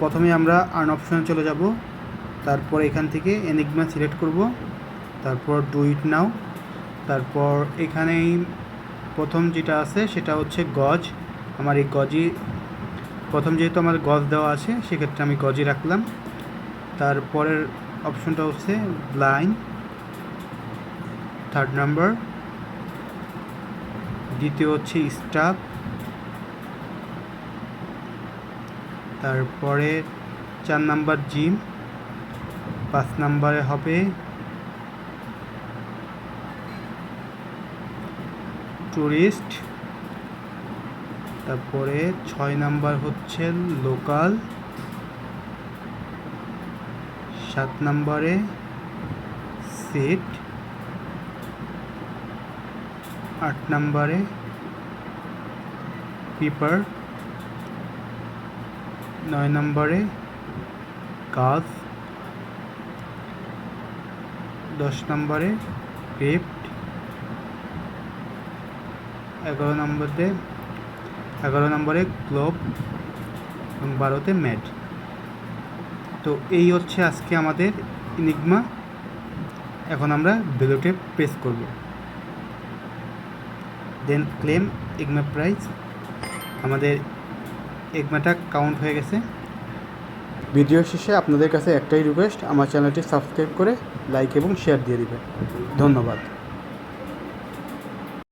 প্রথমে আমরা আর্ন অপশনে চলে যাব, তারপর এখান থেকে এনিগমা সিলেক্ট করব, তারপর ডু ইট নাও। তারপর এখানেই প্রথম যেটা আছে সেটা হচ্ছে গজ। আমার এই গজই প্রথম, যেহেতু আমার গজ দেওয়া আছে সেক্ষেত্রে আমি গজই রাখলাম। তারপরের অপশনটা হচ্ছে ব্লাইন্ড, থার্ড নাম্বার। দ্বিতীয় হচ্ছে স্টাফ, তারপরে 4 নাম্বার জিম, 5 নাম্বারে হবে টুরিস্ট, তারপরে 6 নাম্বার হচ্ছে লোকাল, 7 নাম্বারে সিট, 8 নাম্বারে পিপার, 9 নাম্বারে গাছ, 10 নাম্বারে গ্রেপ্ট, 11 নম্বরে গ্লোব এবং 12তে ম্যাট। তো এই হচ্ছে আজকে আমাদের এনিগমা। এখন আমরা ভ্যালুতে প্রেস করব, দেন ক্লেম এগমা প্রাইস। আমাদের এগমাটা কাউন্ট হয়ে গেছে। ভিডিও শেষে আপনাদের কাছে একটাই রিকোয়েস্ট, আমার চ্যানেলটি সাবস্ক্রাইব করে লাইক এবং শেয়ার দিয়ে দিবেন। ধন্যবাদ।